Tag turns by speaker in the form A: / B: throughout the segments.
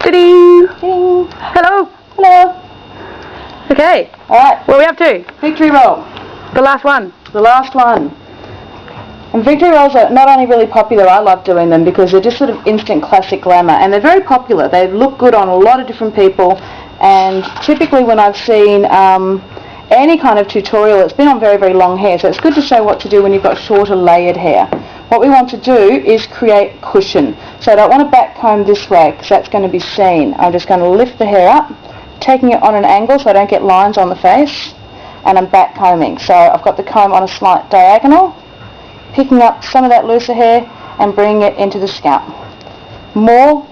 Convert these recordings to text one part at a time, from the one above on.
A: Ding!
B: Ding!
A: Hello!
B: Hello!
A: Okay,
B: Alright,
A: what are we up to?
B: victory roll.
A: The last one.
B: The last one. And victory rolls are not only really popular, I love doing them because they're just sort of instant classic glamour, and they're very popular. They look good on a lot of different people, and typically when I've seen any kind of tutorial, it's been on very, very long hair, so it's good to show what to do when you've got shorter layered hair. What we want to do is create cushion. So I don't want to back comb this way because that's going to be seen. I'm just going to lift the hair up, taking it on an angle so I don't get lines on the face, and I'm back combing. So I've got the comb on a slight diagonal, picking up some of that looser hair and bringing it into the scalp. More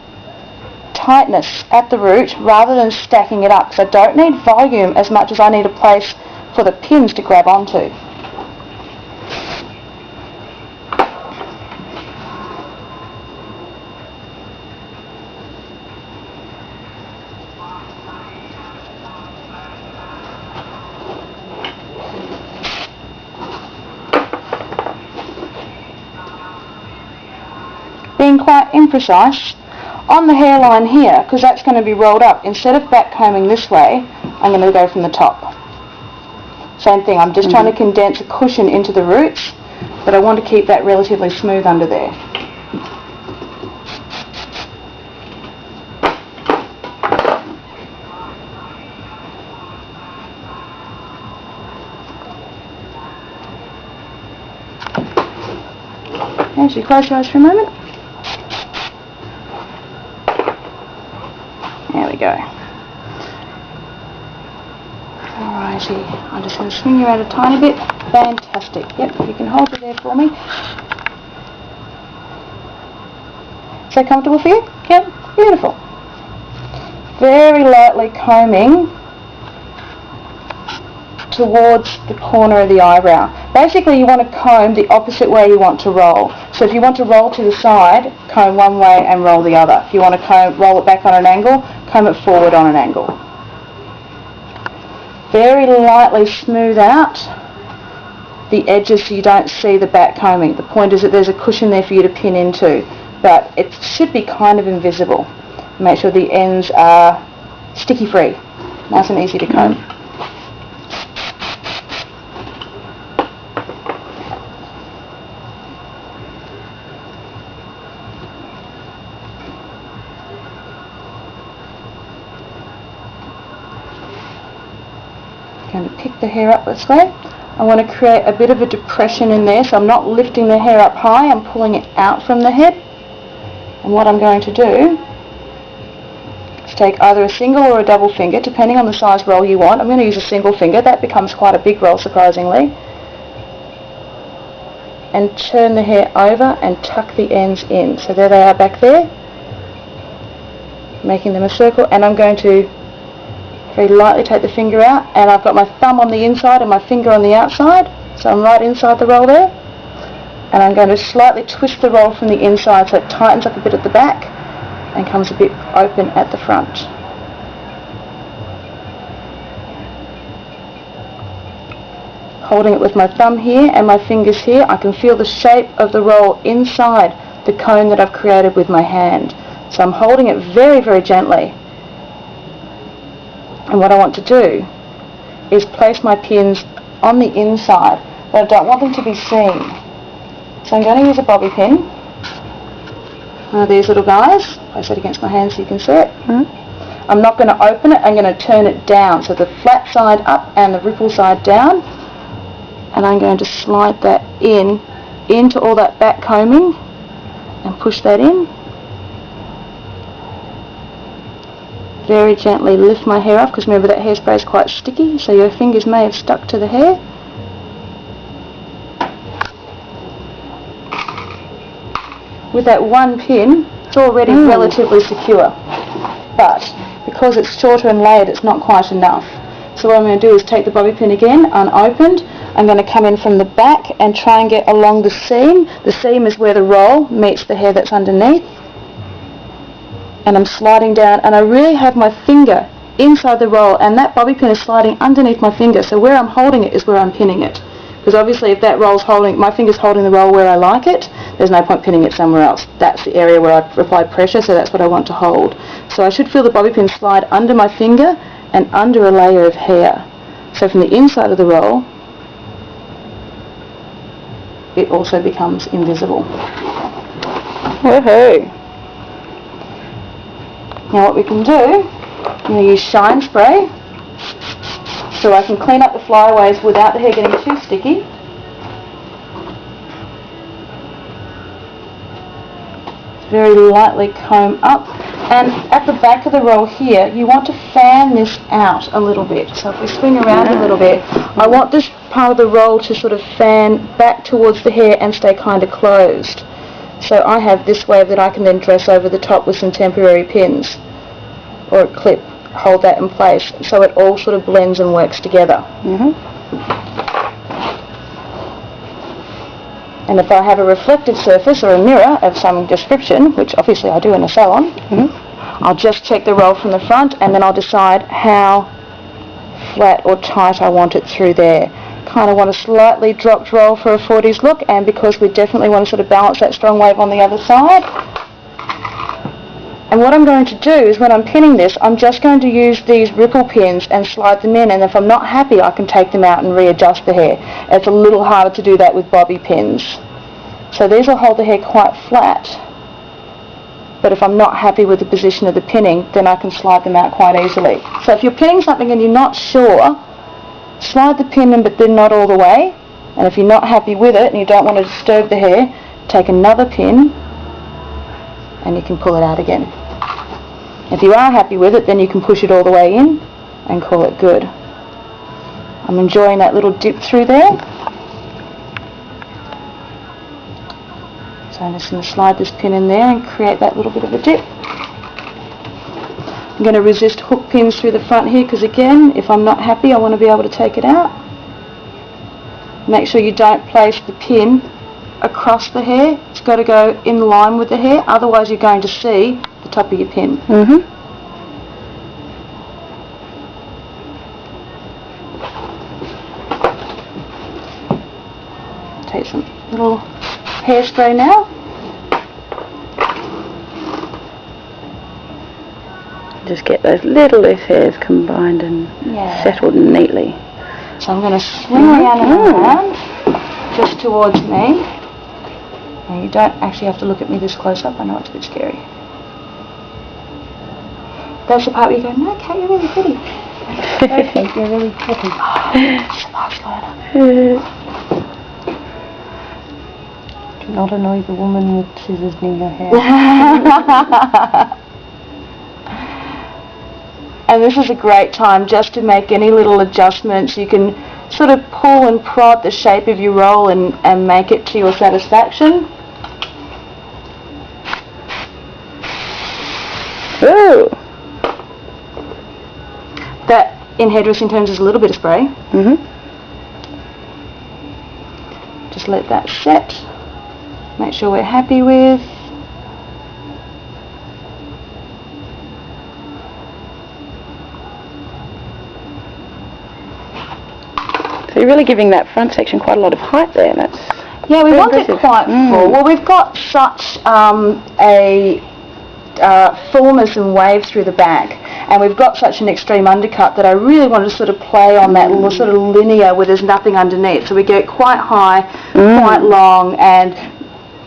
B: tightness at the root rather than stacking it up, because I don't need volume as much as I need a place for the pins to grab onto. Being quite imprecise on the hairline here, because that's going to be rolled up. Instead of back combing this way, I'm going to go from the top. Same thing, I'm just trying to condense a cushion into the roots, but I want to keep that relatively smooth under there. And so you close your eyes for a moment. There we go. Alrighty, I'm just going to swing you out a tiny bit. Fantastic. Yep, you can hold it there for me. Is that comfortable for you? Yep, beautiful. Very lightly combing towards the corner of the eyebrow. Basically you want to comb the opposite way you want to roll. So if you want to roll to the side, comb one way and roll the other. If you want to roll it back on an angle, comb it forward on an angle. Very lightly smooth out the edges so you don't see the back combing. The point is that there's a cushion there for you to pin into, but it should be kind of invisible. Make sure the ends are sticky free, nice and easy to comb. Going to pick the hair up this way. I want to create a bit of a depression in there, so I'm not lifting the hair up high, I'm pulling it out from the head. And what I'm going to do is take either a single or a double finger, depending on the size roll you want. I'm going to use a single finger, that becomes quite a big roll surprisingly. And turn the hair over and tuck the ends in. So there they are back there, making them a circle, and I'm going to very lightly take the finger out, and I've got my thumb on the inside and my finger on the outside, so I'm right inside the roll there, and I'm going to slightly twist the roll from the inside so it tightens up a bit at the back and comes a bit open at the front. Holding it with my thumb here and my fingers here, I can feel the shape of the roll inside the cone that I've created with my hand. So I'm holding it very, very gently. And what I want to do is place my pins on the inside, but I don't want them to be seen. So I'm going to use a bobby pin. One of these little guys. Place it against my hand so you can see it. I'm not going to open it, I'm going to turn it down. So the flat side up and the ripple side down. And I'm going to slide that into all that back combing and push that in. Very gently lift my hair off, because remember that hairspray is quite sticky, so your fingers may have stuck to the hair. With that one pin, it's already relatively secure, but because it's shorter and layered, it's not quite enough. So what I'm going to do is take the bobby pin again, unopened. I'm going to come in from the back and try and get along the seam. The seam is where the roll meets the hair that's underneath. And I'm sliding down, and I really have my finger inside the roll, and that bobby pin is sliding underneath my finger, so where I'm holding it is where I'm pinning it. Because obviously if that roll's holding, my finger's holding the roll where I like it, there's no point pinning it somewhere else. That's the area where I've applied pressure, so that's what I want to hold. So So I should feel the bobby pin slide under my finger and under a layer of hair. So from the inside of the roll, it also becomes invisible.
A: Woohoo!
B: Now what we can do, I'm going to use shine spray so I can clean up the flyaways without the hair getting too sticky. Very lightly comb up, and at the back of the roll here you want to fan this out a little bit. So if we swing around a little bit, I want this part of the roll to sort of fan back towards the hair and stay kind of closed. So I have this wave that I can then dress over the top with some temporary pins or a clip, hold that in place so it all sort of blends and works together. And if I have a reflective surface or a mirror of some description, which obviously I do in a salon, I'll just check the roll from the front and then I'll decide how flat or tight I want it through there. Kind of want a slightly dropped roll for a 40s look, and because we definitely want to sort of balance that strong wave on the other side. And what I'm going to do is when I'm pinning this, I'm just going to use these ripple pins and slide them in, and if I'm not happy I can take them out and readjust the hair. It's a little harder to do that with bobby pins. So these will hold the hair quite flat, but if I'm not happy with the position of the pinning, then I can slide them out quite easily. So if you're pinning something and you're not sure, slide the pin in but then not all the way, and if you're not happy with it and you don't want to disturb the hair, take another pin and you can pull it out again. If you are happy with it, then you can push it all the way in and call it good. I'm enjoying that little dip through there. So I'm just going to slide this pin in there and create that little bit of a dip. I'm going to resist hook pins through the front here because again, if I'm not happy, I want to be able to take it out. Make sure you don't place the pin across the hair. It's got to go in line with the hair, otherwise you're going to see the top of your pin. Take some little hairspray now.
A: Just get those little loose hairs combined and settled neatly.
B: So I'm going to swing around and around just towards me. Now you don't actually have to look at me this close up, I know it's a bit scary. That's the part where you go, no Kate, you're really pretty. Okay, you're really pretty. Oh, much later.
C: Do not annoy the woman with scissors in her hair.
B: And this is a great time just to make any little adjustments. You can sort of pull and prod the shape of your roll and make it to your satisfaction.
A: Ooh!
B: That, in hairdressing terms, is a little bit of spray. Just let that set. Make sure we're happy with.
A: So you're really giving that front section quite a lot of height there. That's
B: yeah, we want
A: impressive.
B: it quite full. Well, we've got such a fullness and wave through the back, and we've got such an extreme undercut that I really want to sort of play on that little sort of linear where there's nothing underneath. So we get quite high, quite long, and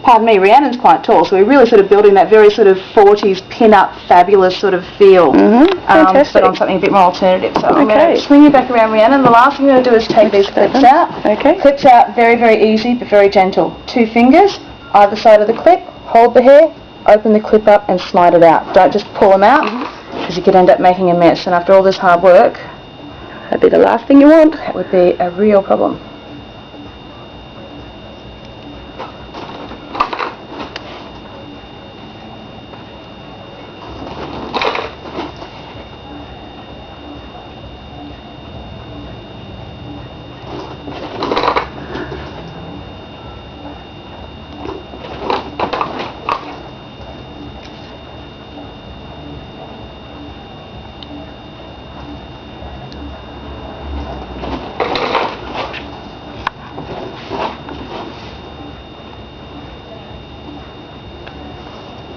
B: pardon me, Rhiannon's quite tall, so we're really sort of building that very sort of 40s pin-up, fabulous sort of feel,
A: Fantastic.
B: but on something a bit more alternative. So I'm going to swing you back around, Rhiannon. The last thing I'm going to do is take these clips out. Clips out, very, very easy, but very gentle. 2 fingers, either side of the clip, hold the hair, open the clip up and slide it out. Don't just pull them out, because you could end up making a mess, and after all this hard work,
A: that'd be the last thing you want.
B: That would be a real problem.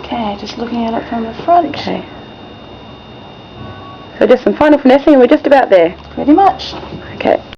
B: Okay, just looking at it from the front.
A: Okay. So just some final finessing and we're just about there.
B: Pretty much.
A: Okay.